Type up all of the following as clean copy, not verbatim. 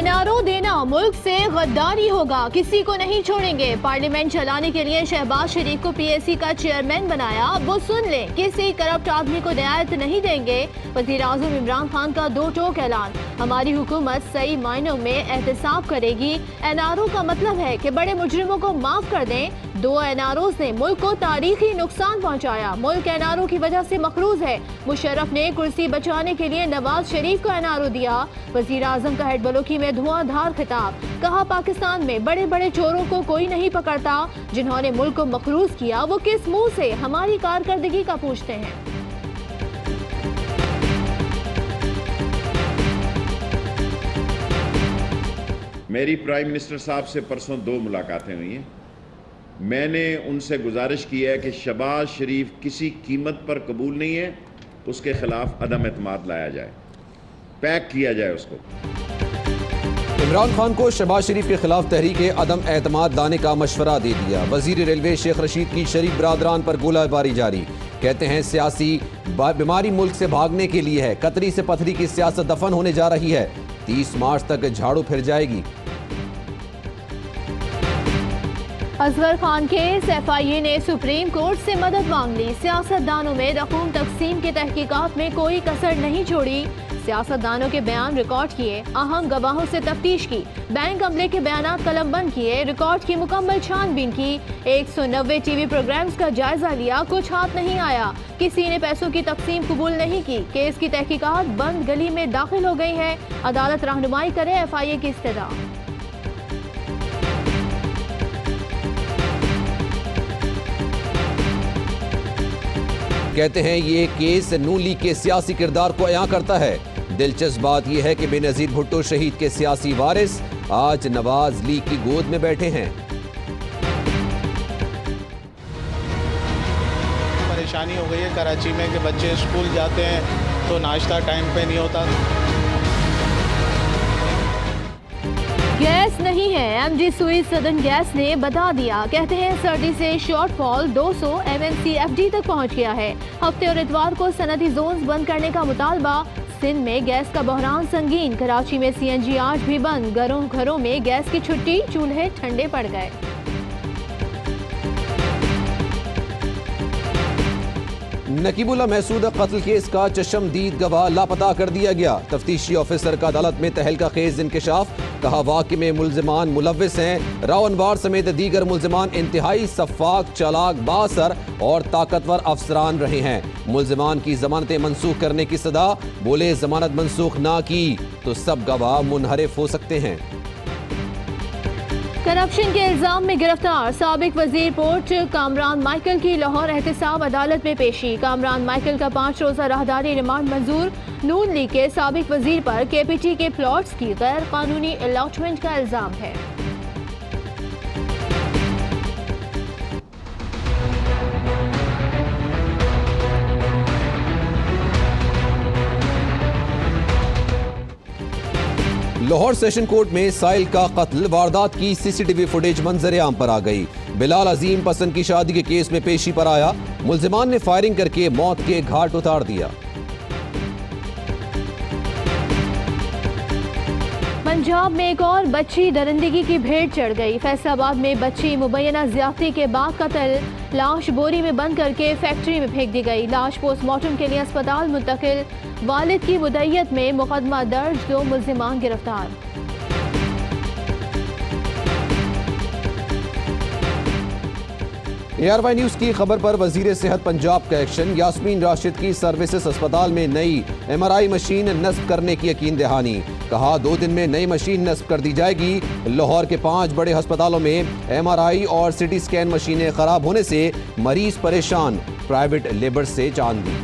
NRO देना मुल्क से गद्दारी होगा, किसी को नहीं छोड़ेंगे। पार्लियामेंट चलाने के लिए शहबाज शरीफ को पीएसी का चेयरमैन बनाया। अब वो सुन ले, किसी करप्ट आदमी को रियायत नहीं देंगे। वज़ीर आज़म इमरान खान का दो टोक ऐलान, हमारी हुकूमत सही मायनों में एहतसाब करेगी। एनआरओ का मतलब है कि बड़े मुजरिमों को माफ कर दें। दो एनआरओ ने मुल्क को तारीखी नुकसान पहुंचाया। मुल्क एनआरओ की वजह से मखरूज है। मुशर्रफ ने कुर्सी बचाने के लिए नवाज शरीफ को एनआरओ दिया। वज़ीर आज़म का हेड बलोकी में धुआंधार खिताब, कहा पाकिस्तान में बड़े बड़े चोरों को कोई नहीं पकड़ता। जिन्होंने मुल्क को मखरूज किया वो किस मुंह से हमारी कारकर्दगी का पूछते हैं। मेरी प्राइम मिनिस्टर साहब से परसों 2 मुलाकातें हुई हैं। मैंने उनसे गुजारिश की है कि शहबाज शरीफ किसी कीमत पर कबूल नहीं है, उसके खिलाफ अदम एतमाद लाया जाए, पैक किया जाए उसको। इमरान खान को शहबाज शरीफ के खिलाफ तहरीक अदम एतमाद लाने का मशवरा दे दिया। वजीर रेलवे शेख रशीद की शरीफ बरादरान पर गोलाबारी जारी। कहते हैं सियासी बीमारी मुल्क से भागने के लिए है। कतरी से पथरी की सियासत दफन होने जा रही है। 30 मार्च तक झाड़ू फिर जाएगी। असगर खान केस, एफआईए ने सुप्रीम कोर्ट से मदद मांग ली। सियासतदानों में रकूम तकसीम की तहकीकात में कोई कसर नहीं छोड़ी। सियासतदानों के बयान रिकॉर्ड किए, अहम गवाहों से तफ्तीश की, बैंक अमले के बयान कलमबंद किए, रिकॉर्ड की मुकम्मल छानबीन की, 190 टीवी प्रोग्राम्स का जायजा लिया। कुछ हाथ नहीं आया, किसी ने पैसों की तकसीम कबूल नहीं की। केस की तहकीकात बंद गली में दाखिल हो गई है। अदालत रहनुमाई करे, एफआईए की इस्तदा। कहते हैं ये केस नून लीग के सियासी किरदार को अयां करता है। दिलचस्प बात यह है कि बेनजीर भुट्टो शहीद के सियासी वारिस आज नवाज लीग की गोद में बैठे हैं। परेशानी हो गई है कराची में कि बच्चे स्कूल जाते हैं तो नाश्ता टाइम पे नहीं होता। गैस नहीं है, एमडी सुई सदन गैस ने बता दिया। कहते हैं सर्दी से शॉर्टफॉल 200 MMCFD तक पहुंच गया है। हफ्ते और इतवार को सनदी जोन्स बंद करने का मुतालबा। सिंध में गैस का बहरान संगीन। कराची में CNG आज भी बंद। घरों में गैस की छुट्टी, चूल्हे ठंडे पड़ गए। नकीबुल्ला महसूद कत्ल केस का चशमदीद गवाह लापता कर दिया गया। तफ्तीशी ऑफिसर का अदालत में तहलका खेज इंकशाफ, कहा वाक़े में मुल्जिमान मुलव्विस हैं। राव अनवार समेत दीगर मुल्जिमान इंतहाई सफ़ाक, चालाक, बासर और ताकतवर अफसरान रहे हैं। मुल्जिमान की जमानतें मनसूख करने की सदा, बोले जमानत मनसूख ना की तो सब गवाह मुनहरिफ हो सकते हैं। करप्शन के इल्जाम में गिरफ्तार साबिक वजीर पोर्ट कामरान माइकल की लाहौर एहतसाब अदालत में पेशी। कामरान माइकल का 5 रोजा राहदारी रिमांड मंजूर। नून लीग के साबिक वजीर पर KPT के प्लॉट्स की गैर कानूनी अलॉटमेंट का इल्जाम है। लाहौर सेशन कोर्ट में साइल का कत्ल, वारदात की CCTV फुटेज मंजर आम पर आ गई। बिलाल अजीम पसंद की शादी के केस में पेशी पर आया। मुल्जिमान ने फायरिंग करके मौत के घाट उतार दिया। पंजाब में एक और बच्ची दरिंदगी की भेंट चढ़ गई। फैसलाबाद में बच्ची मुबैना ज्यादती के बाद कत्ल, लाश बोरी में बंद करके फैक्ट्री में फेंक दी गई। लाश पोस्टमार्टम के लिए अस्पताल मुंतकिल। वालिद की मुद्दईयत में मुकदमा दर्ज, 2 मुल्जिमान गिरफ्तार। ARY न्यूज की खबर पर वजीर सेहत पंजाब का एक्शन। यास्मीन राशिद की सर्विसेज अस्पताल में नई MRI मशीन नस्ब करने की यकीन दहानी, कहा 2 दिन में नई मशीन नस्ब कर दी जाएगी। लाहौर के 5 बड़े अस्पतालों में MRI और CT स्कैन मशीनें खराब होने से मरीज परेशान, प्राइवेट लेबर से जान दी।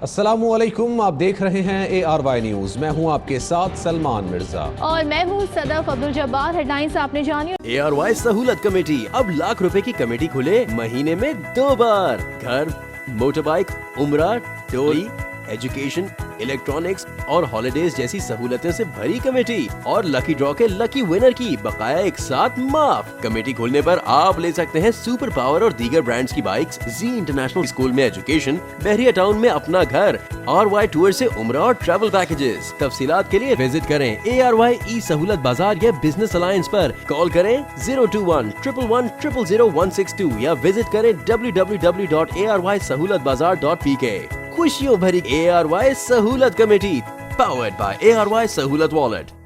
अस्सलामुअलैकुम, आप देख रहे हैं ARY न्यूज। मैं हूं आपके साथ सलमान मिर्जा और मैं हूं सदफ अब्दुल जब्बार। हेडलाइंस आपने जानी। ARY सहूलत कमेटी, अब लाख रुपए की कमेटी खुले महीने में 2 बार। घर, मोटर बाइक, उम्रा, टोली, एजुकेशन, इलेक्ट्रॉनिक्स और हॉलिडेज जैसी सहूलतें से भरी कमेटी और लकी ड्रॉ के लकी विनर की बकाया एक साथ माफ। कमेटी खोलने पर आप ले सकते हैं सुपर पावर और दीगर ब्रांड्स की बाइक्स, जी इंटरनेशनल स्कूल में एजुकेशन, बहरिया टाउन में अपना घर, RY टूर से उम्रा और ट्रैवल पैकेजेस। तफसीलात के लिए विजिट करें ARY ई सहूलत बाजार या बिजनेस अलायंस पर। कॉल करें 021-111-000-162 या विजिट करें www.arysahoolatbazaar.pk। खुशियों भरी ARY सहूलत कमेटी, पावर्ड बाय ARY सहूलत वॉलेट।